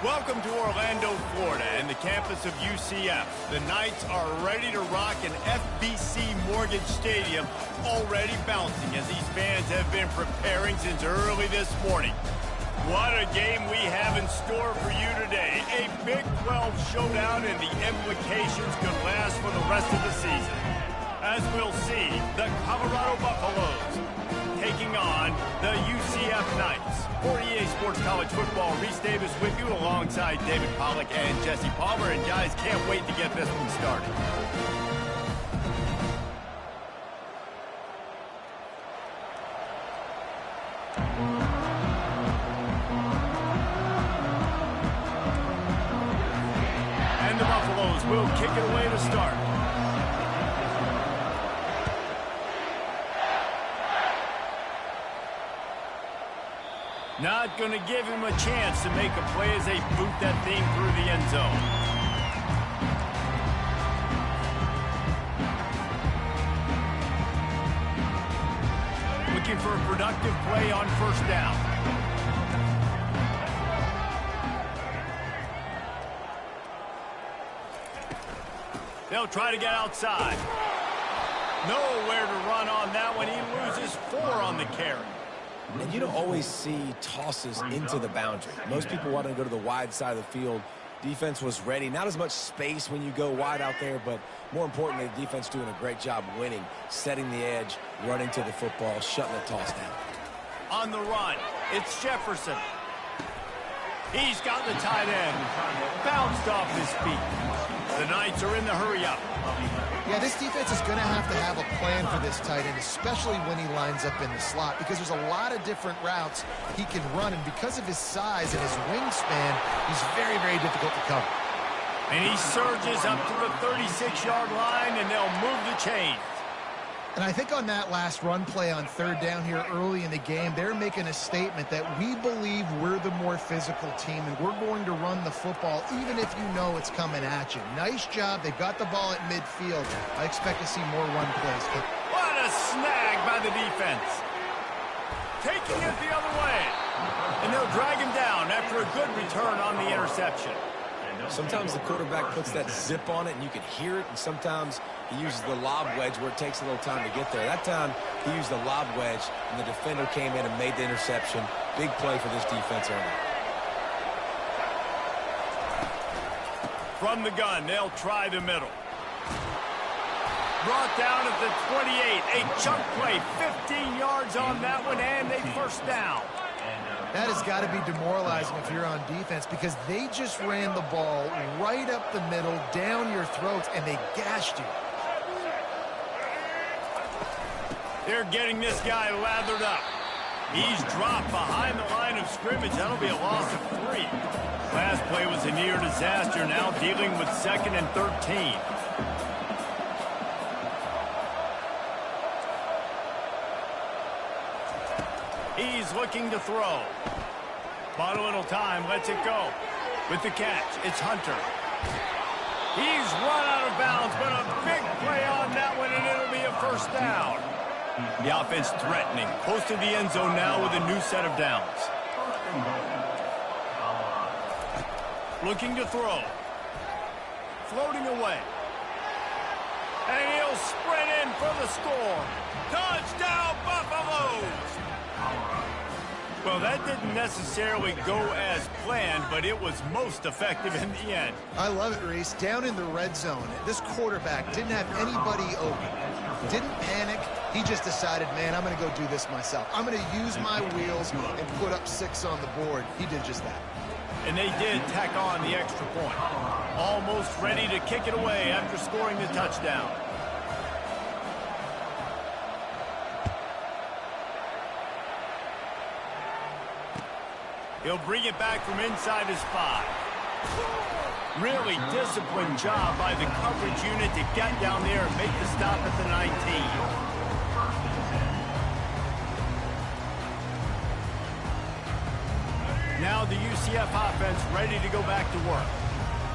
Welcome to Orlando, Florida, and the campus of UCF. The Knights are ready to rock an FBC Mortgage Stadium, already bouncing as these fans have been preparing since early this morning. What a game we have in store for you today. A Big 12 showdown, and the implications could last for the rest of the season. As we'll see, the Colorado Buffaloes taking on the UCF Knights. For EA Sports College Football, Reese Davis with you alongside David Pollack and Jesse Palmer. And guys, can't wait to get this one started. And the Buffaloes will kick it away to start. Not going to give him a chance to make a play as they boot that thing through the end zone. Looking for a productive play on first down. They'll try to get outside. Nowhere to run on that one. He loses 4 on the carry. And you don't always see tosses into the boundary. Most people want to go to the wide side of the field. Defense was ready. Not as much space when you go wide out there, but more importantly, the defense doing a great job winning, setting the edge, running to the football, shutting the toss down. On the run, it's Jefferson. He's got the tight end. Bounced off his feet. The Knights are in the hurry-up. Yeah, this defense is going to have a plan for this tight end, especially when he lines up in the slot, because there's a lot of different routes he can run, and because of his size and his wingspan, he's very, very difficult to cover. And he surges up to the 36-yard line, and they'll move the chains. And I think on that last run play on third down here early in the game, they're making a statement that we believe we're the more physical team, and we're going to run the football even if you know it's coming at you. Nice job. They've got the ball at midfield. I expect to see more run plays. What a snag by the defense. Taking it the other way. And they'll drag him down after a good return on the interception. Sometimes the quarterback puts that zip on it and you can hear it, and sometimes he uses the lob wedge where it takes a little time to get there. That time he used the lob wedge and the defender came in and made the interception. Big play for this defense early. From the gun, they'll try the middle. Brought down at the 28. A chunk play, 15 yards on that one, and a first down. That has got to be demoralizing if you're on defense, because they just ran the ball right up the middle, down your throats, and they gashed you. They're getting this guy lathered up. He's dropped behind the line of scrimmage. That'll be a loss of 3. Last play was a near disaster, now dealing with 2nd and 13. He's looking to throw. Bought a little time, lets it go. With the catch, it's Hunter. He's run out of bounds, but a big play on that one, and it'll be a first down. The offense threatening. Close to the end zone now with a new set of downs. Looking to throw. Floating away. And he'll sprint in for the score. Touchdown, Buffaloes! Well, that didn't necessarily go as planned, but it was most effective in the end. I love it, Reese. Down in the red zone, this quarterback didn't have anybody open. Didn't panic. He just decided, man, I'm going to go do this myself. I'm going to use my wheels and put up 6 on the board. He did just that. And they did tack on the extra point. Almost ready to kick it away after scoring the touchdown. He'll bring it back from inside his 5. Really disciplined job by the coverage unit to get down there and make the stop at the 19. Now the UCF offense ready to go back to work.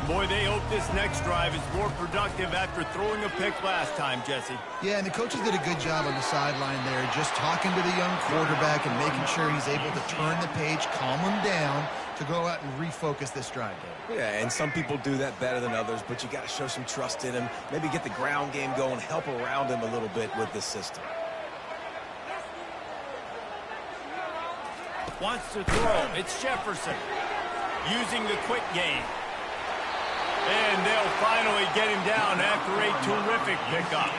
Boy, they hope this next drive is more productive after throwing a pick last time, Jesse. Yeah, and the coaches did a good job on the sideline there, just talking to the young quarterback and making sure he's able to turn the page, calm him down, to go out and refocus this drive, David. Yeah, and some people do that better than others, but you got to show some trust in him. Maybe get the ground game going, help around him a little bit with this system. Wants to throw. It's Jefferson using the quick game. And they'll finally get him down after a terrific pickup.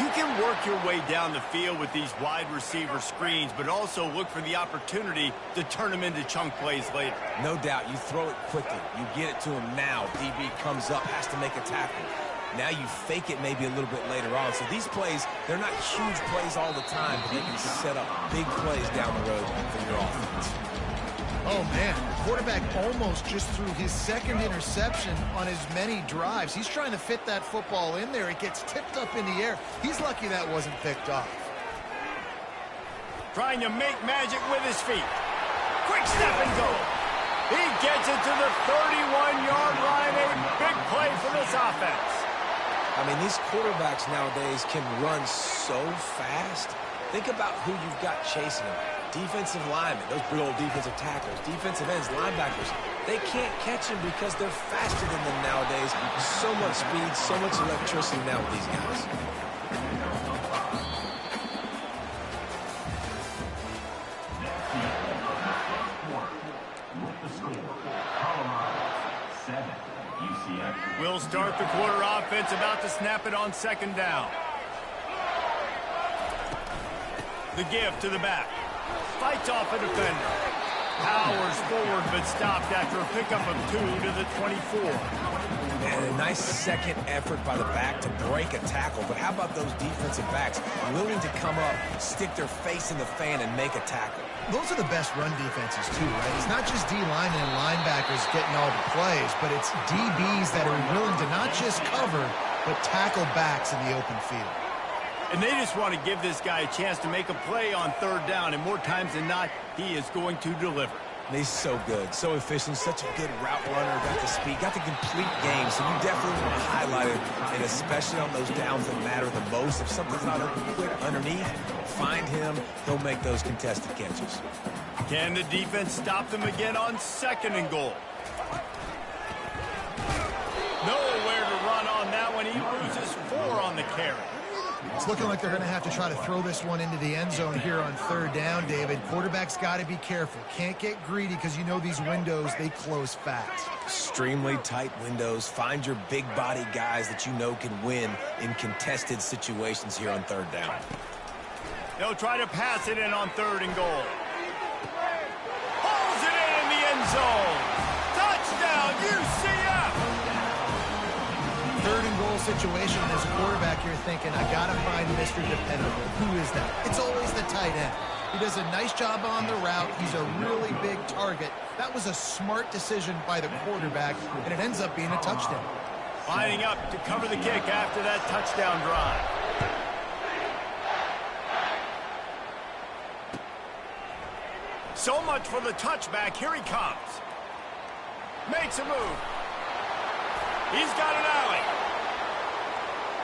You can work your way down the field with these wide receiver screens, but also look for the opportunity to turn them into chunk plays later. No doubt, you throw it quickly. You get it to him now. DB comes up, has to make a tackle. Now you fake it maybe a little bit later on. So these plays, they're not huge plays all the time, but they can set up big plays down the road for your offense. Oh, man, the quarterback almost just threw his second interception on as many drives. He's trying to fit that football in there. It gets tipped up in the air. He's lucky that wasn't picked off. Trying to make magic with his feet. Quick step and go. He gets it to the 31-yard line. A big play for this offense. I mean, these quarterbacks nowadays can run so fast. Think about who you've got chasing them. Defensive linemen, those big old defensive tackles, defensive ends, linebackers, they can't catch them because they're faster than them nowadays. So much speed, so much electricity now with these guys. We'll start the quarter offense, about to snap it on second down. The give to the back. Fights off a defender. Powers forward, but stopped after a pickup of 2 to the 24. And a nice second effort by the back to break a tackle. But how about those defensive backs willing to come up, stick their face in the fan, and make a tackle? Those are the best run defenses, too, right? It's not just D-linemen and linebackers getting all the plays, but it's DBs that are willing to not just cover, but tackle backs in the open field. And they just want to give this guy a chance to make a play on third down, and more times than not, he is going to deliver. And he's so good, so efficient, such a good route runner, got the speed, got the complete game, so you definitely want to highlight it, and especially on those downs that matter the most. If something's not open quick underneath, find him, he'll make those contested catches. Can the defense stop them again on second and goal? Nowhere to run on that one. He loses 4 on the carry. It's looking like they're going to have to try to throw this one into the end zone here on third down, David. Quarterback's got to be careful. Can't get greedy because you know these windows, they close fast. Extremely tight windows. Find your big body guys that you know can win in contested situations here on third down. They'll try to pass it in on third and goal. Pulls it in the end zone. Touchdown, UCF! Third and goal situation, as a quarterback, you're thinking, I got to find Mr. Dependable. Who is that? It's always the tight end. He does a nice job on the route. He's a really big target. That was a smart decision by the quarterback, and it ends up being a touchdown. Lining up to cover the kick after that touchdown drive. So much for the touchback. Here he comes. Makes a move. He's got an alley.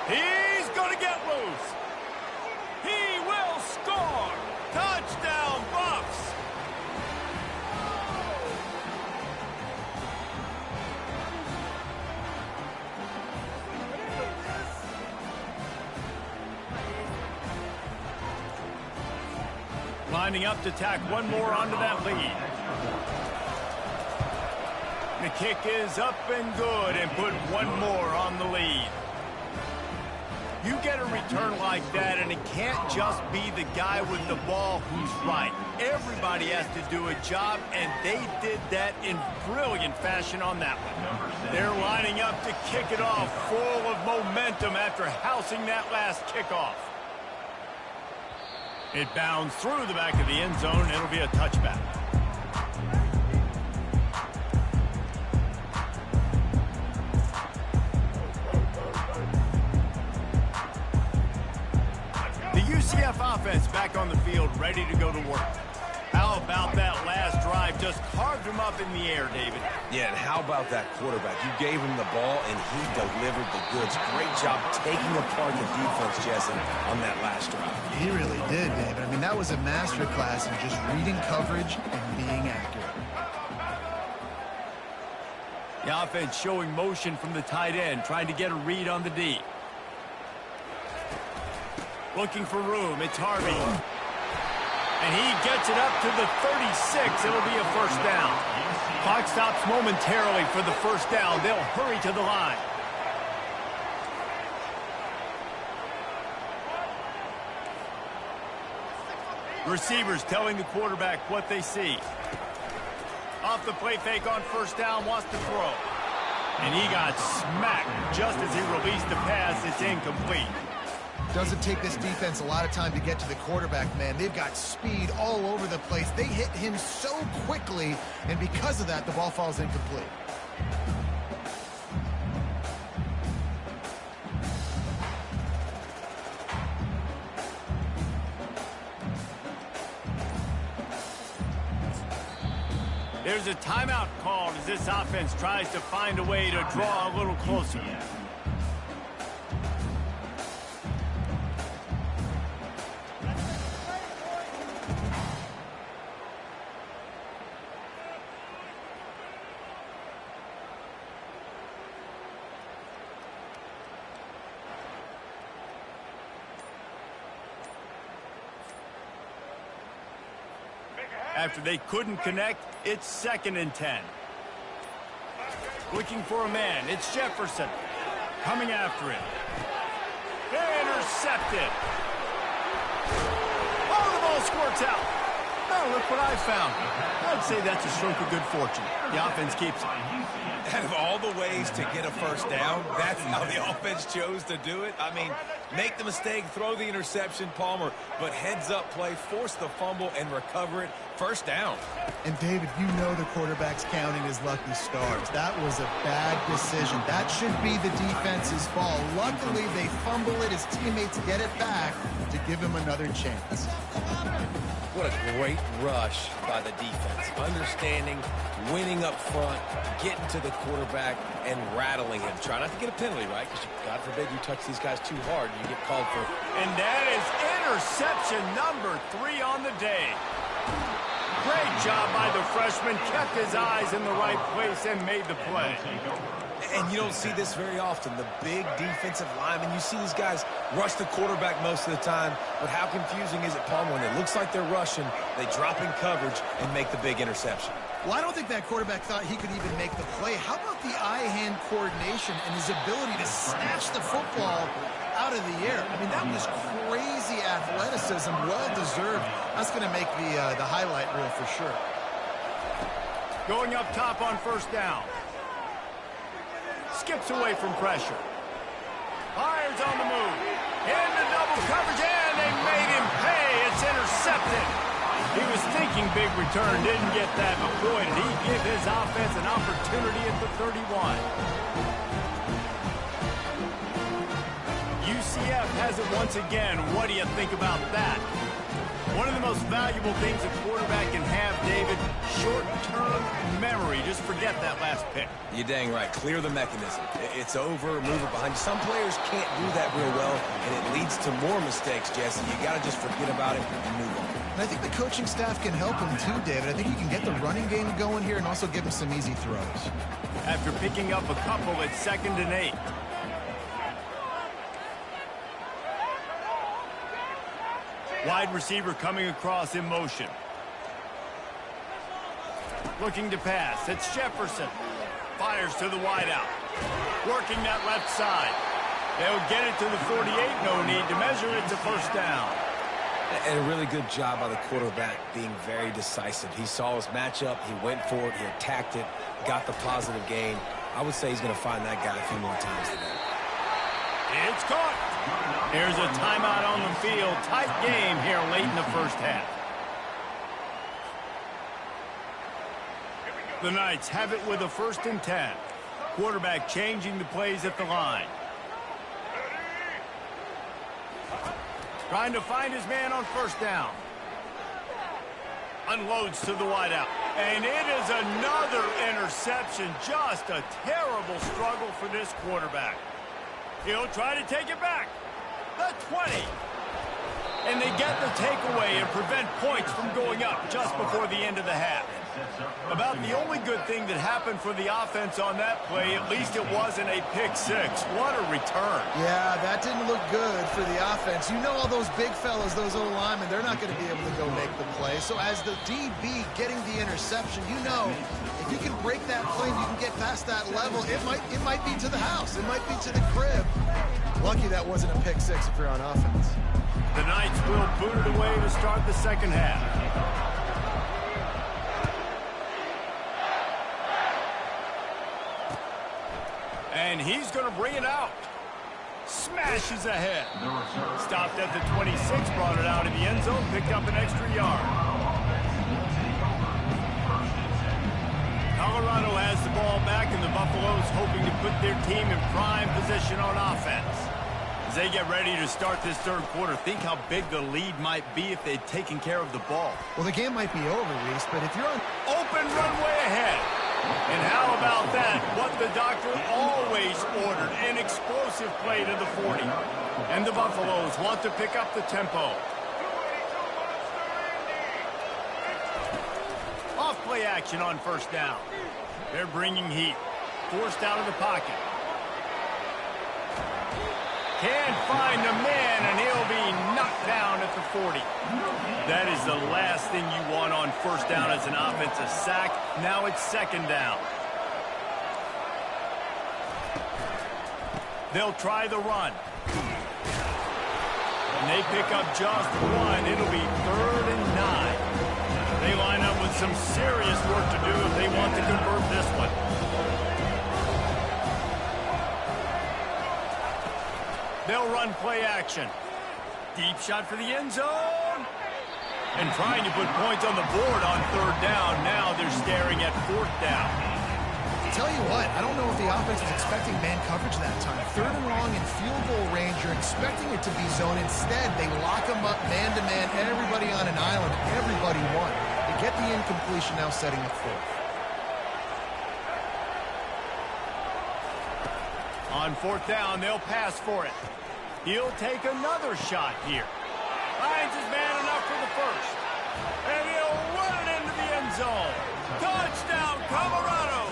He's going to get loose. He will score. Touchdown, Buffs. Lining up to tack one more onto that lead. The kick is up and good, and put one more on the lead. You get a return like that, and it can't just be the guy with the ball who's right. Everybody has to do a job, and they did that in brilliant fashion on that one. They're lining up to kick it off, full of momentum after housing that last kickoff. It bounds through the back of the end zone, and it'll be a touchback. UCF offense back on the field, ready to go to work. How about that last drive? Just carved him up in the air, David. Yeah, and how about that quarterback? You gave him the ball, and he delivered the goods. Great job taking apart the defense, Jesse, on that last drive. He really did, David. I mean, that was a masterclass in just reading coverage and being accurate. The offense showing motion from the tight end, trying to get a read on the D. Looking for room. It's Harvey. And he gets it up to the 36. It'll be a first down. Clock stops momentarily for the first down. They'll hurry to the line. Receivers telling the quarterback what they see. Off the play fake on first down, wants to throw. And he got smacked just as he released the pass. It's incomplete. Doesn't take this defense a lot of time to get to the quarterback, man. They've got speed all over the place. They hit him so quickly, and because of that, the ball falls incomplete. There's a timeout called as this offense tries to find a way to draw a little closer. After they couldn't connect, it's 2nd and 10. Looking for a man. It's Jefferson. Coming after him. Intercepted. Oh, the ball squirts out. Oh, look what I found. I'd say that's a stroke of good fortune. The offense keeps it. Out of all the ways to get a first down, that's how the offense chose to do it. I mean, make the mistake, throw the interception, Palmer, but heads-up play, force the fumble, and recover it. First down. And, David, you know the quarterback's counting his lucky stars. That was a bad decision. That should be the defense's fault. Luckily, they fumble it. His teammates get it back to give him another chance. What a great rush by the defense. Understanding, winning up front, getting to the quarterback, and rattling him. Try not to get a penalty, right? Because, God forbid, you touch these guys too hard and you get called for. And that is interception number 3 on the day. Great job by the freshman. Kept his eyes in the right place and made the play. And you don't see this very often. The big defensive linemen, you see these guys rush the quarterback most of the time, but how confusing is it, Palmer, when it looks like they're rushing, they drop in coverage and make the big interception? Well, I don't think that quarterback thought he could even make the play. How about the eye-hand coordination and his ability to snatch the football out of the air? I mean, that was crazy athleticism, well-deserved. That's going to make the highlight reel for sure. Going up top on first down. Skips away from pressure. Fires on the move. Into double coverage, and they made him pay. It's intercepted. He was thinking big return, didn't get that, but boy, did he give his offense an opportunity at the 31. UCF has it once again. What do you think about that? One of the most valuable things a quarterback can have, David, short-term memory. Just forget that last pick. You're dang right. Clear the mechanism. It's over, move it behind you. Some players can't do that real well, and it leads to more mistakes, Jesse. You got to just forget about it and move on. And I think the coaching staff can help him too, David. I think he can get the running game going here and also give him some easy throws. After picking up a couple, it's 2nd and 8. Wide receiver coming across in motion. Looking to pass. It's Jefferson. Fires to the wideout. Working that left side. They'll get it to the 48. No need to measure. It's a first down. And a really good job by the quarterback being very decisive. He saw his matchup. He went for it. He attacked it. Got the positive gain. I would say he's going to find that guy a few more times today. It's caught. Here's a timeout on the field. Tight game here late in the first half. The Knights have it with a 1st and 10. Quarterback changing the plays at the line. Trying to find his man on first down. Unloads to the wideout. And it is another interception. Just a terrible struggle for this quarterback. He'll try to take it back. The 20. And they get the takeaway and prevent points from going up just before the end of the half. About the only good thing that happened for the offense on that play, at least it wasn't a pick six. What a return. Yeah, that didn't look good for the offense. You know all those big fellas, those O-linemen, they're not going to be able to go make the play. So as the DB getting the interception, you know if you can break that play and you can get past that level, it might be to the house. It might be to the crib. Lucky that wasn't a pick six if you're on offense. The Knights will boot it away to start the second half. And he's going to bring it out. Smashes ahead. Stopped at the 26, brought it out of the end zone, picked up an extra yard. Colorado has the ball back, and the Buffaloes hoping to put their team in prime position on offense. As they get ready to start this third quarter, think how big the lead might be if they'd taken care of the ball. Well, the game might be over, Reese, but if you're on open runway ahead. And how about that? What the doctor always ordered, an explosive play to the 40. And the Buffaloes want to pick up the tempo. Off play action on first down. They're bringing heat. Forced out of the pocket. Can't find the man, and he'll be knocked down at the 40. That is the last thing you want on first down as an offensive sack. Now it's second down. They'll try the run. And they pick up just one. It'll be 3rd and 9. They line up with some serious work to do if they want to convert this one. They'll run play action. Deep shot for the end zone. And trying to put points on the board on 3rd down. Now they're staring at 4th down. Tell you what, I don't know if the offense was expecting man coverage that time. 3rd and long in field goal range, you're expecting it to be zone. Instead, they lock them up man-to-man, everybody on an island, everybody won. They get the incompletion, now setting up 4th. On 4th down, they'll pass for it. He'll take another shot here. Finds his man enough for the first. And he'll run it into the end zone. Touchdown, Colorado!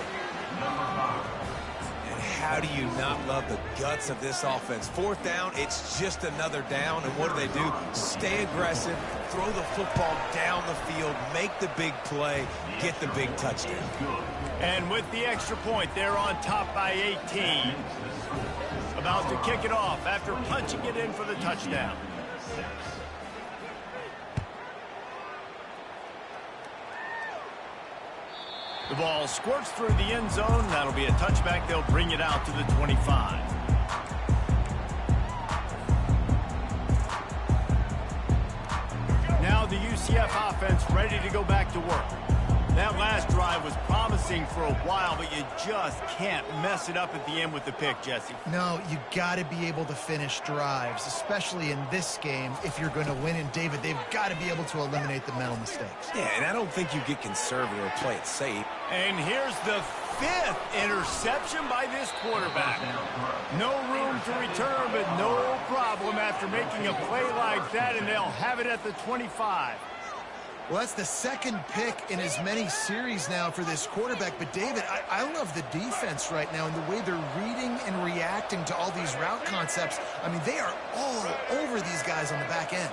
And how do you not love the guts of this offense? 4th down, it's just another down. And what do? Stay aggressive, throw the football down the field, make the big play, get the big touchdown. And with the extra point, they're on top by 18. About to kick it off after punching it in for the touchdown. The ball squirts through the end zone. That'll be a touchback. They'll bring it out to the 25. Now the UCF offense ready to go back to work. That last drive was promising for a while, but you just can't mess it up at the end with the pick, Jesse. No, you got to be able to finish drives, especially in this game. If you're going to win, and David, they've got to be able to eliminate the mental mistakes. Yeah, and I don't think you get conservative or play it safe. And here's the 5th interception by this quarterback. No room to return, but no problem after making a play like that, and they'll have it at the 25. Well, that's the 2nd pick in as many series now for this quarterback. But, David, I love the defense right now and the way they're reading and reacting to all these route concepts. I mean, they are all over these guys on the back end.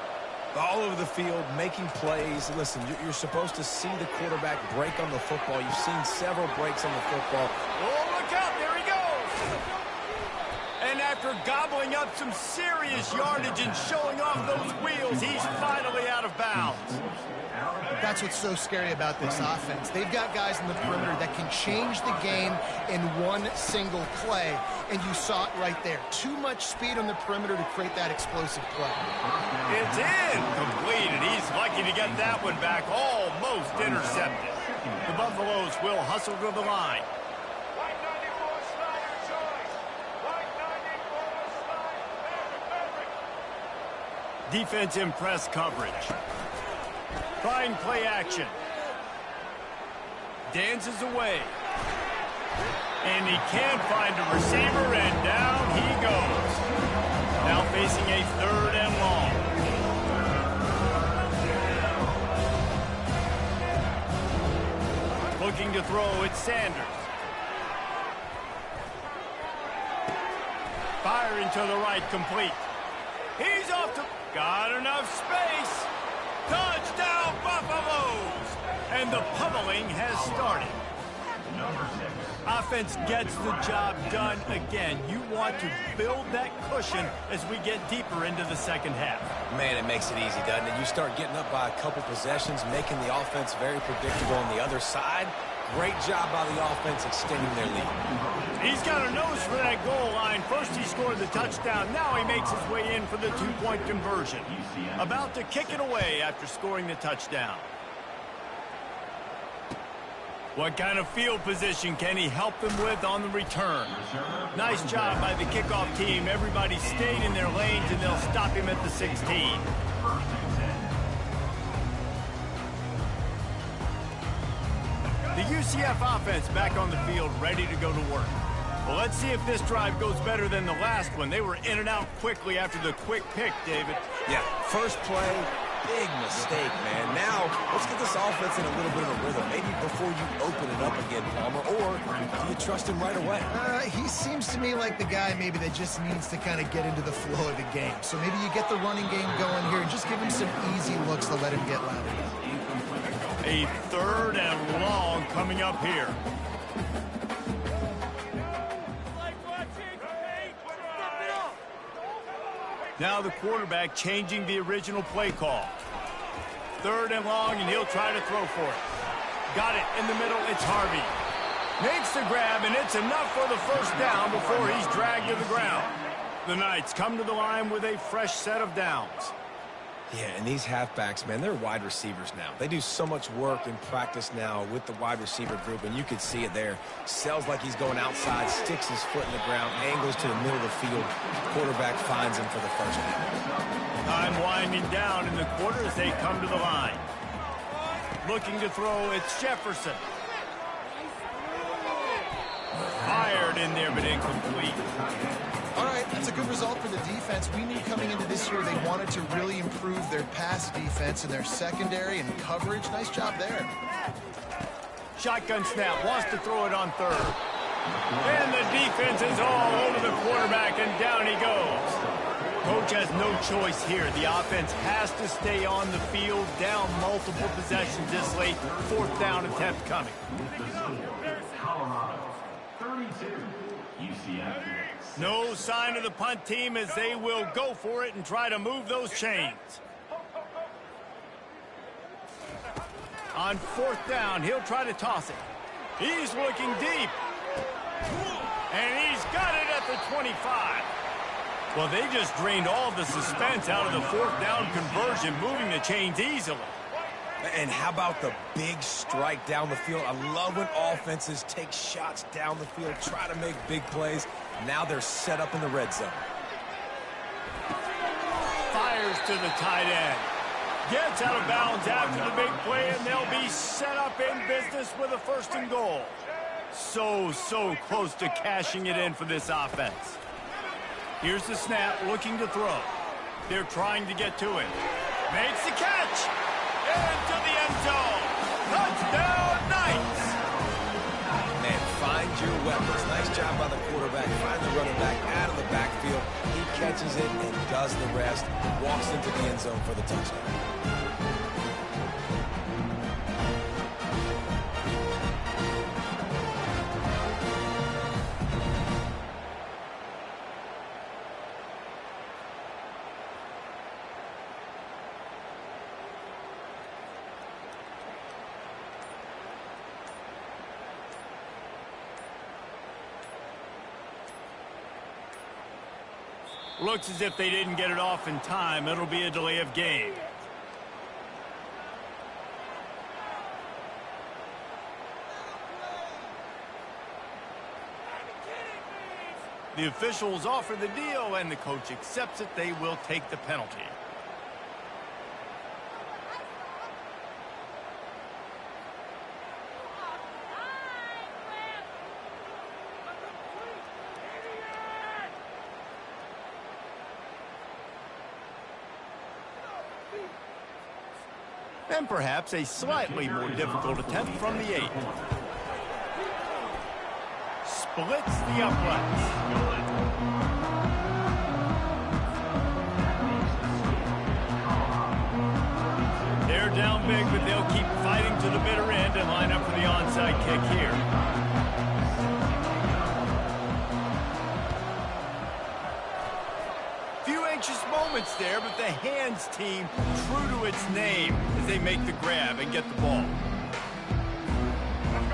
All over the field, making plays. Listen, you're supposed to see the quarterback break on the football. You've seen several breaks on the football. Oh, look out. There he goes. And after gobbling up some serious yardage and showing off those wheels, he's finally out of bounds. That's what's so scary about this offense. They've got guys in the perimeter that can change the game in one single play, and you saw it right there. Too much speed on the perimeter to create that explosive play. It's incomplete, and he's lucky to get that one back, almost intercepted. The Buffaloes will hustle to the line. Defense in press coverage. Trying play action. Dances away. And he can't find a receiver, and down he goes. Now facing a 3rd and long. Looking to throw, it's Sanders. Firing to the right, complete. He's off to... Got enough space. Touchdown, Buffaloes! And the pummeling has started. Offense gets the job done again. You want to build that cushion as we get deeper into the second half. Man, it makes it easy, doesn't it? You start getting up by a couple possessions, making the offense very predictable on the other side. Great job by the offense extending their lead. He's got a nose for that goal line. First he scored the touchdown. Now he makes his way in for the two-point conversion. About to kick it away after scoring the touchdown. What kind of field position can he help them with on the return? Nice job by the kickoff team. Everybody stayed in their lanes, and they'll stop him at the 16. The UCF offense back on the field, ready to go to work. Well, let's see if this drive goes better than the last one. They were in and out quickly after the quick pick, David. Yeah, first play, big mistake, man. Now, let's get this offense in a little bit of a rhythm. Maybe before you open it up again, Palmer, or do you trust him right away? He seems to me like the guy maybe that just needs to kind of get into the flow of the game. So maybe you get the running game going here and just give him some easy looks to let him get loaded up. A third and long coming up here. Now the quarterback changing the original play call. Third and long, and he'll try to throw for it. Got it in the middle. It's Harvey. Makes the grab, and it's enough for the first down before he's dragged to the ground. The Knights come to the line with a fresh set of downs. Yeah, and these halfbacks, man, they're wide receivers now. They do so much work in practice now with the wide receiver group, and you can see it there. Sells like he's going outside, sticks his foot in the ground, angles to the middle of the field. Quarterback finds him for the first down. Time winding down in the quarter as they come to the line. Looking to throw, it's Jefferson. Fired in there, but incomplete. All right, that's a good result for the defense. We knew coming into this year they wanted to really improve their pass defense and their secondary and coverage. Nice job there. Shotgun snap, wants to throw it on third. And the defense is all over the quarterback, and down he goes. Coach has no choice here. The offense has to stay on the field, down multiple possessions this late. Fourth down attempt coming. Colorado, 32, UCF. No sign of the punt team as they will go for it and try to move those chains. On fourth down, he'll try to toss it. He's looking deep. And he's got it at the 25. Well, they just drained all the suspense out of the fourth down conversion, moving the chains easily. And how about the big strike down the field? I love when offenses take shots down the field, try to make big plays. Now they're set up in the red zone. Fires to the tight end. Gets out of bounds after the big play, and they'll be set up in business with a first and goal. So close to cashing it in for this offense. Here's the snap, looking to throw. They're trying to get to it. Makes the catch. Into the end zone. Touchdown, Knights. Man, find your weapons. Nice job by the quarterback. Find the running back out of the backfield. He catches it and does the rest. Walks into the end zone for the touchdown. Looks as if they didn't get it off in time. It'll be a delay of game. The officials offer the deal, and the coach accepts it. They will take the penalty. And perhaps a slightly more difficult attempt from the 8. blitz the uprights. They're down big, but they'll keep fighting to the bitter end and line up for the onside kick here. Few anxious moments there, but the hands team true to its name as they make the grab and get the ball.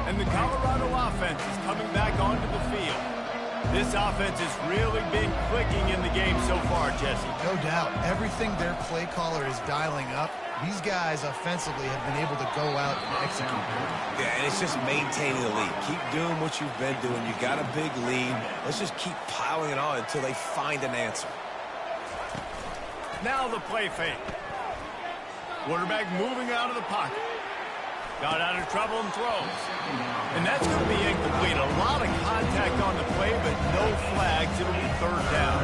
And the Colorado offense is coming back onto the field. This offense has really been clicking in the game so far, Jesse. No doubt. Everything their play caller is dialing up, these guys offensively have been able to go out and execute. Yeah, and it's just maintaining the lead. Keep doing what you've been doing. You got a big lead. Let's just keep piling it on until they find an answer. Now the play fake. Quarterback moving out of the pocket. Got out of trouble and throws. And that's going to be incomplete. A lot of contact on the play, but no flags. It'll be third down.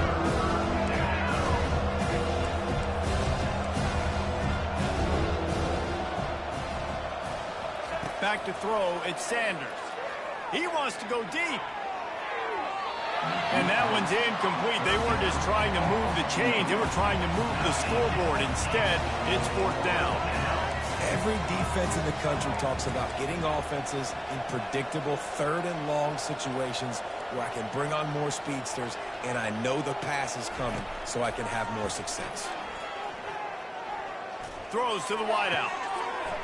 Back to throw, it's Sanders. He wants to go deep. And that one's incomplete. They weren't just trying to move the chains. They were trying to move the scoreboard. Instead, it's fourth down. Every defense in the country talks about getting offenses in predictable third and long situations where I can bring on more speedsters and I know the pass is coming so I can have more success. Throws to the wideout.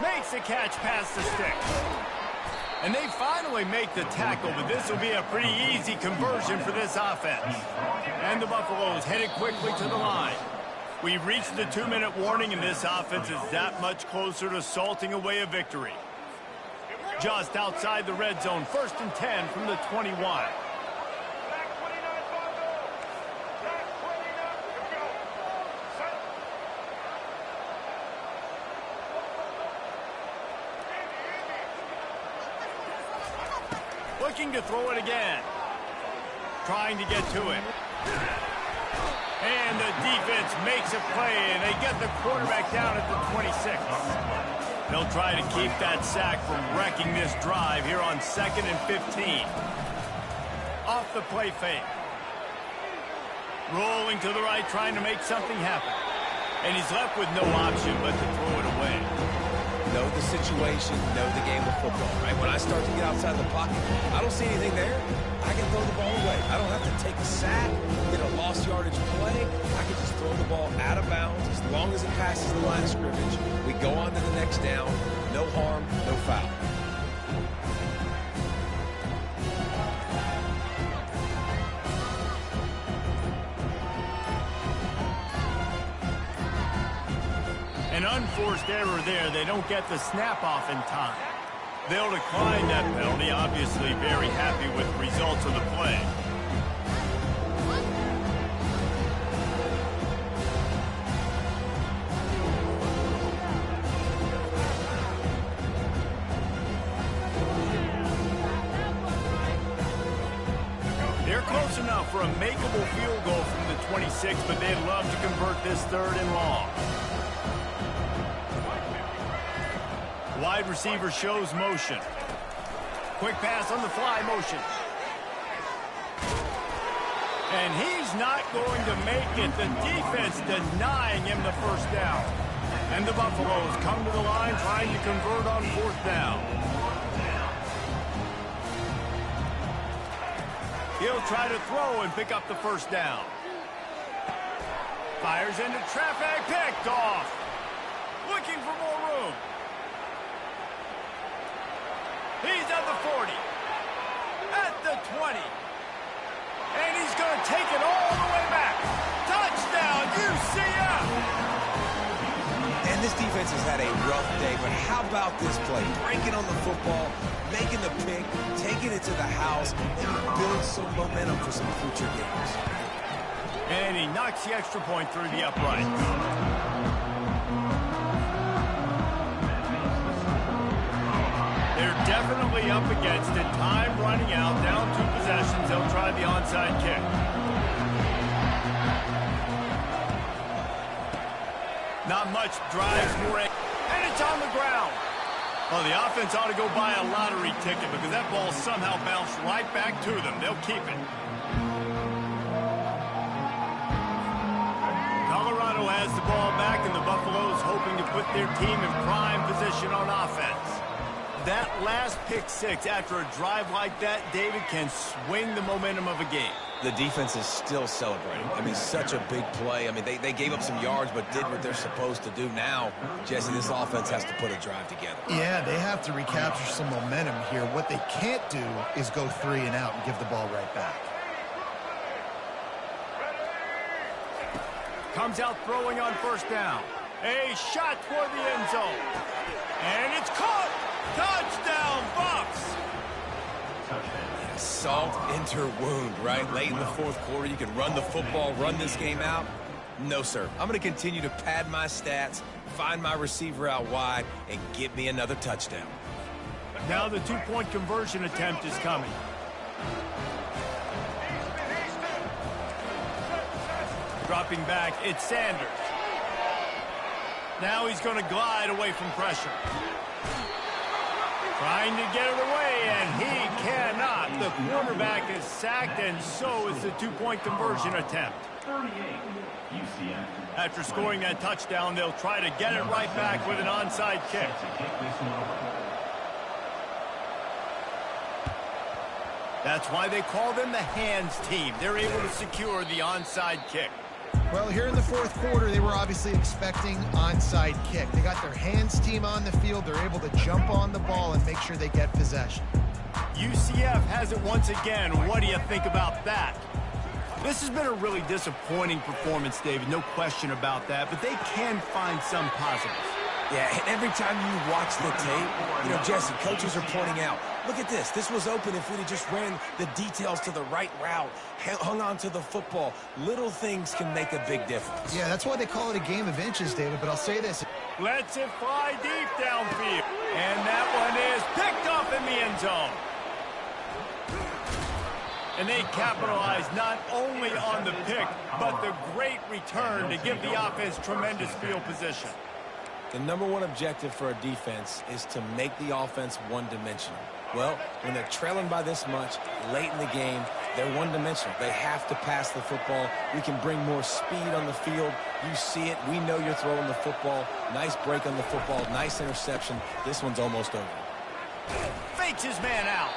Makes the catch past the sticks. And they finally make the tackle, but this will be a pretty easy conversion for this offense. And the Buffaloes headed quickly to the line. We've reached the 2-minute warning, and this offense is that much closer to salting away a victory. Just outside the red zone, 1st and 10 from the 21. Looking to throw it again. Trying to get to it. And the defense makes a play, and they get the quarterback down at the 26. They'll try to keep that sack from wrecking this drive here on 2nd and 15. Off the play fake. Rolling to the right, trying to make something happen. And he's left with no option but to throw it away. Know the situation, know the game of football, right? When I start to get outside the pocket, I don't see anything there. I can throw the ball away. I don't have to take a sack, get a lost yardage play. I can just throw the ball out of bounds as long as it passes the line of scrimmage. We go on to the next down. No harm, no foul. An unforced error there. They don't get the snap off in time. They'll decline that penalty, obviously very happy with the results of the play. They're close enough for a makeable field goal from the 26, but they'd love to convert this 3rd and long. Wide receiver shows motion. Quick pass on the fly motion. And he's not going to make it. The defense denying him the 1st down. And the Buffaloes come to the line trying to convert on 4th down. He'll try to throw and pick up the 1st down. Fires into traffic, picked off. Looking for more room. He's at the 40, at the 20, and he's going to take it all the way back. Touchdown, UCF! And this defense has had a rough day, but how about this play? Breaking on the football, making the pick, taking it to the house, and build some momentum for some future games. And he knocks the extra point through the uprights. They're definitely up against it. Time running out, down 2 possessions. They'll try the onside kick. Not much drives more, and it's on the ground. Well, the offense ought to go buy a lottery ticket because that ball somehow bounced right back to them. They'll keep it. Colorado has the ball back, and the Buffaloes hoping to put their team in prime position on offense. That last pick six after a drive like that, David, can swing the momentum of a game. The defense is still celebrating. I mean, such a big play. I mean, they gave up some yards but did what they're supposed to do. Now, Jesse, this offense has to put a drive together. Yeah, they have to recapture some momentum here. What they can't do is go 3 and out and give the ball right back. Comes out throwing on first down. A shot toward the end zone. And it's caught! Touchdown, Bucs! Salt into wound, right? Late in the fourth quarter, you can run the football, run this game out. No, sir. I'm going to continue to pad my stats, find my receiver out wide, and get me another touchdown. Now the two-point conversion attempt is coming. Dropping back, it's Sanders. Now he's going to glide away from pressure. Trying to get it away, and he cannot. The quarterback is sacked, and so is the two-point conversion attempt. 38, UCF. After scoring that touchdown, they'll try to get it right back with an onside kick. That's why they call them the hands team. They're able to secure the onside kick. Well, here in the fourth quarter, they were obviously expecting onside kick. They got their hands team on the field. They're able to jump on the ball and make sure they get possession. UCF has it once again. What do you think about that? This has been a really disappointing performance, David. No question about that. But they can find some positives. Yeah, and every time you watch the tape, Jesse, coaches are pointing out, look at this. This was open if we'd have just ran the details to the right route, hung on to the football. Little things can make a big difference. Yeah, that's why they call it a game of inches, David. But I'll say this. Lets it fly deep downfield. And that one is picked up in the end zone. And they capitalize not only on the pick, but the great return to give the offense tremendous field position. The number one objective for a defense is to make the offense one-dimensional. Well, when they're trailing by this much late in the game, they're one-dimensional. They have to pass the football. We can bring more speed on the field. You see it. We know you're throwing the football. Nice break on the football. Nice interception. This one's almost over. Fakes his man out.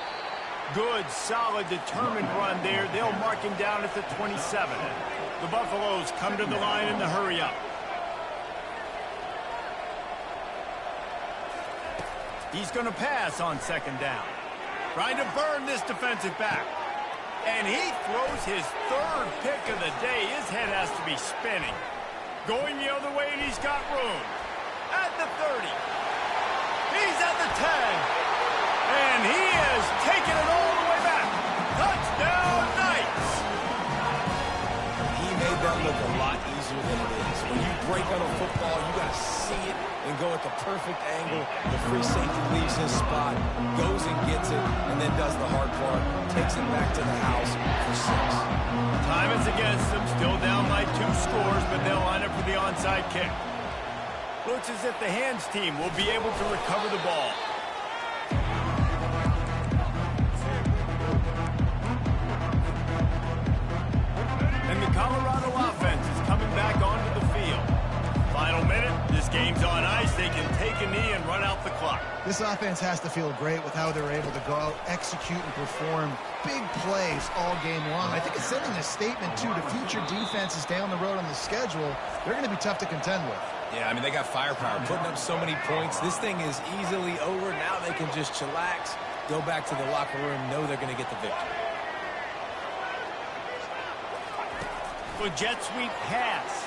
Good, solid, determined run there. They'll mark him down at the 27. The Buffaloes come to the line in the hurry-up. He's going to pass on second down. Trying to burn this defensive back. And he throws his third pick of the day. His head has to be spinning. Going the other way, and he's got room. At the 30. He's at the 10. And he is taking it all the way back. Touchdown, Knights! He made that look a lot easier than it is. When you break on a football, you got to see it and go at the perfect angle. The free safety leaves his spot, goes and gets it, and then does the hard part. Takes it back to the house for 6. Time is against them. Still down by 2 scores, but they'll line up for the onside kick. Looks as if the hands team will be able to recover the ball. And the Colorado offense is coming back onto the field. Final minute, this game's on ice. They can take a knee and run out the clock. This offense has to feel great with how they're able to go out, execute, and perform big plays all game long. I think it's sending a statement, too, to future defenses down the road on the schedule. They're going to be tough to contend with. Yeah, I mean, they got firepower, putting up so many points. This thing is easily over. Now they can just chillax, go back to the locker room, know they're going to get the victory. The jet sweep pass.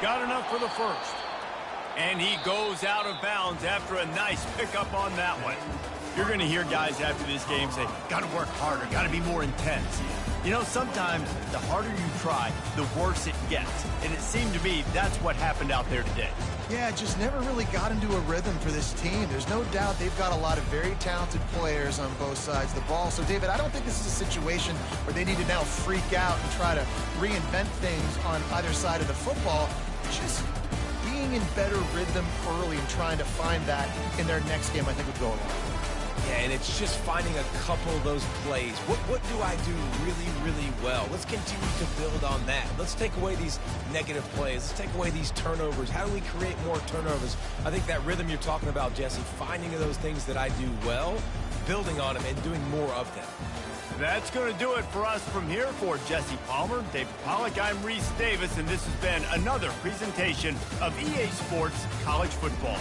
Got enough for the first. And he goes out of bounds after a nice pickup on that one. You're going to hear guys after this game say, got to work harder, got to be more intense. You know, sometimes the harder you try, the worse it gets. And it seemed to me that's what happened out there today. Yeah, just never really got into a rhythm for this team. There's no doubt they've got a lot of very talented players on both sides of the ball. So, David, I don't think this is a situation where they need to now freak out and try to reinvent things on either side of the football. Just being being in better rhythm early and trying to find that in their next game, I think would go a long way. Yeah, and it's just finding a couple of those plays. What do I do really, really well? Let's continue to build on that. Let's take away these negative plays. Let's take away these turnovers. How do we create more turnovers? I think that rhythm you're talking about, Jesse, finding those things that I do well, building on them, and doing more of them. That's going to do it for us from here. For Jesse Palmer, David Pollack, I'm Reese Davis, and this has been another presentation of EA Sports College Football.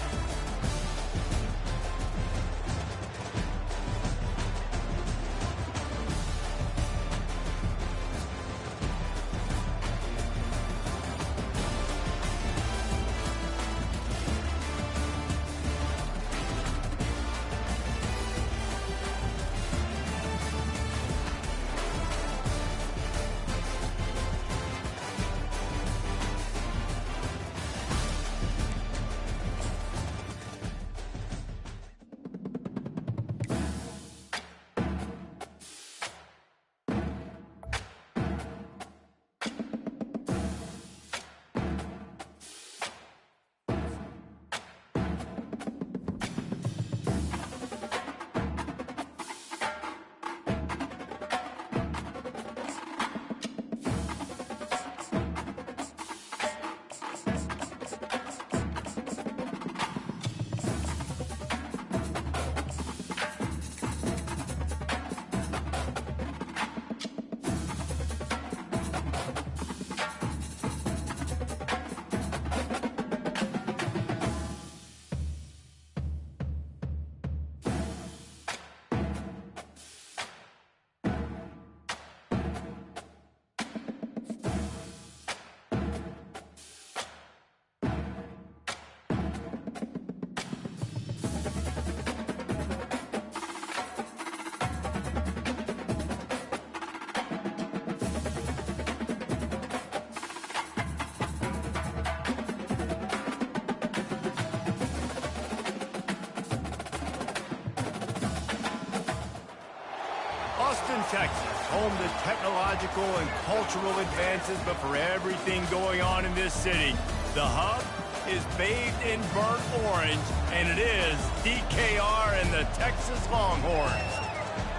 Austin, Texas, home to technological and cultural advances, but for everything going on in this city, the hub is bathed in burnt orange, and it is DKR and the Texas Longhorns.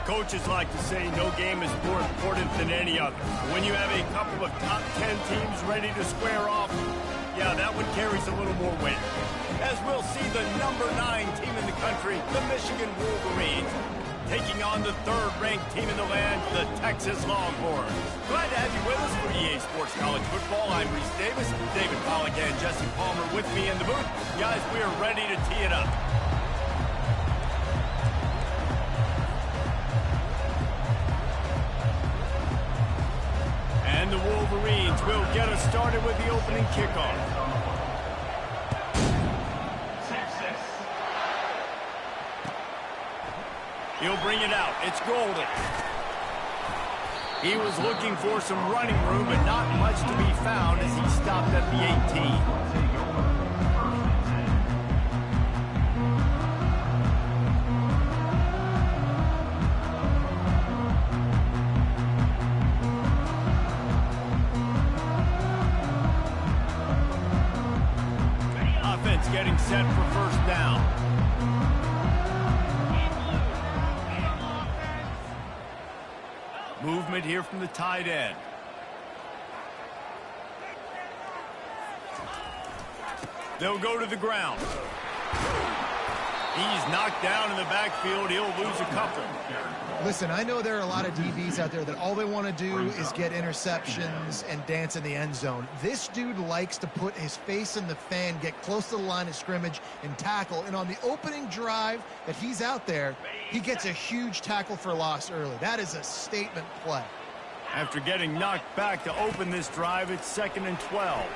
Coaches like to say no game is more important than any other. When you have a couple of top 10 teams ready to square off, yeah, that one carries a little more weight. As we'll see the number 9 team in the country, the Michigan Wolverines, taking on the third-ranked team in the land, the Texas Longhorns. Glad to have you with us for EA Sports College Football. I'm Reese Davis, David Pollack and Jesse Palmer with me in the booth. Guys, we are ready to tee it up. And the Wolverines will get us started with the opening kickoff. He'll bring it out. It's Golden. He was looking for some running room, but not much to be found as he stopped at the 18. Offense getting set for first down. Movement here from the tight end. They'll go to the ground. He's knocked down in the backfield. He'll lose a couple. Listen, I know there are a lot of DBs out there that all they want to do is get interceptions and dance in the end zone. This dude likes to put his face in the fan, get close to the line of scrimmage, and tackle. And on the opening drive that he's out there, he gets a huge tackle for loss early. That is a statement play. After getting knocked back to open this drive, it's 2nd and 12.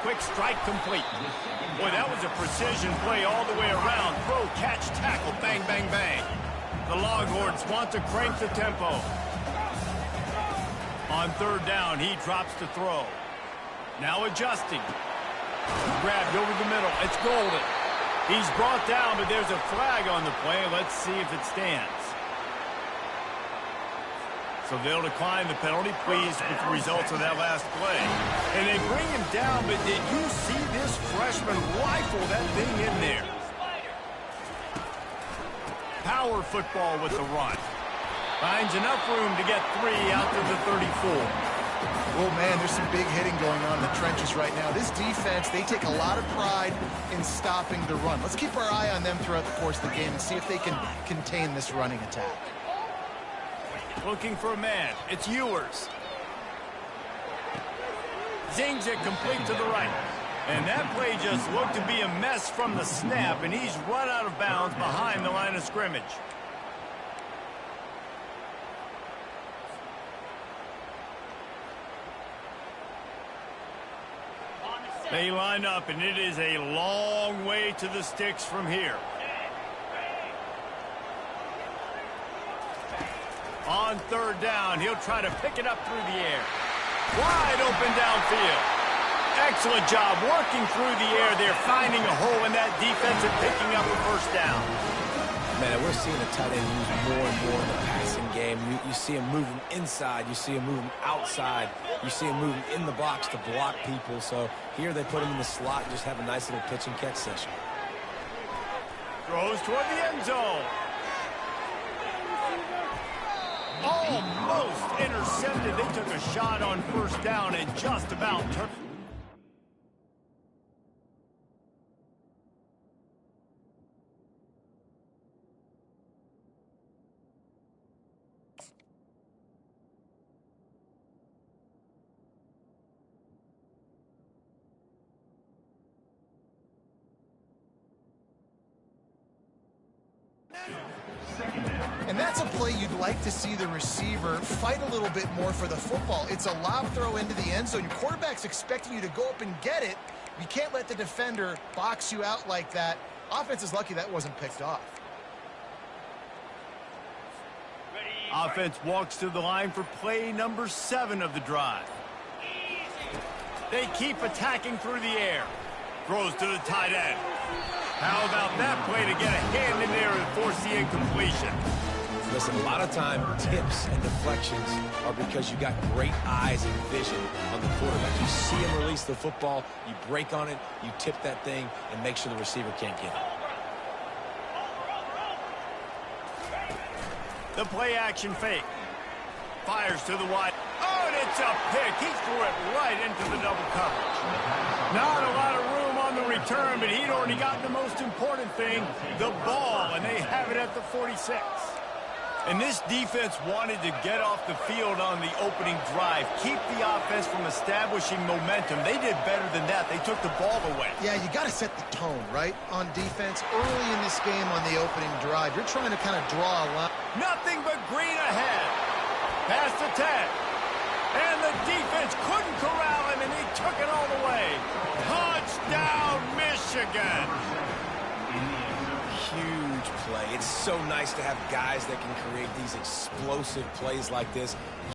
Quick strike complete. Boy, that was a precision play all the way around. Throw, catch, tackle, bang, bang, bang. The Longhorns want to crank the tempo. On third down, he drops to throw. Now adjusting. Grabbed over the middle. It's Golden. He's brought down, but there's a flag on the play. Let's see if it stands. So they'll decline the penalty, pleased with the results of that last play. And they bring him down, but did you see this freshman rifle that thing in there? Power football with the run. Finds enough room to get 3 out to the 34. Oh, man, there's some big hitting going on in the trenches right now. This defense, they take a lot of pride in stopping the run. Let's keep our eye on them throughout the course of the game and see if they can contain this running attack. Looking for a man. It's Ewers. Zings it complete to the right. And that play just looked to be a mess from the snap, and he's run out of bounds behind the line of scrimmage. They line up, and it is a long way to the sticks from here. On third down, he'll try to pick it up through the air. Wide open downfield. Excellent job working through the air. They're finding a hole in that defense and picking up a first down. Man, we're seeing the tight end used more and more in the passing game. You see him moving inside. You see him moving outside. You see him moving in the box to block people. So here they put him in the slot and just have a nice little pitch and catch session. Throws toward the end zone. Almost intercepted. They took a shot on first down and just about turned. And that's a play you'd like to see the receiver fight a little bit more for the football. It's a lob throw into the end zone. Your quarterback's expecting you to go up and get it. You can't let the defender box you out like that. Offense is lucky that wasn't picked off. Offense walks to the line for play number 7 of the drive. They keep attacking through the air. Throws to the tight end. How about that play to get a hand in there and force the incompletion? Listen, a lot of time, tips and deflections are because you got great eyes and vision on the quarterback. You see him release the football, you break on it, you tip that thing, and make sure the receiver can't get it. The play action fake. Fires to the wide. Oh, and it's a pick. He threw it right into the double coverage. Not a lot of room on the return, but he'd already gotten the most important thing, the ball, and they have it at the 46. And this defense wanted to get off the field on the opening drive, keep the offense from establishing momentum. They did better than that. They took the ball away. Yeah, you got to set the tone, right, on defense. Early in this game on the opening drive, you're trying to kind of draw a line. Nothing but green ahead. Past the 10. And the defense couldn't corral him, and he took it all the way. Touchdown, Michigan. Huge play. It's so nice to have guys that can create these explosive plays like this.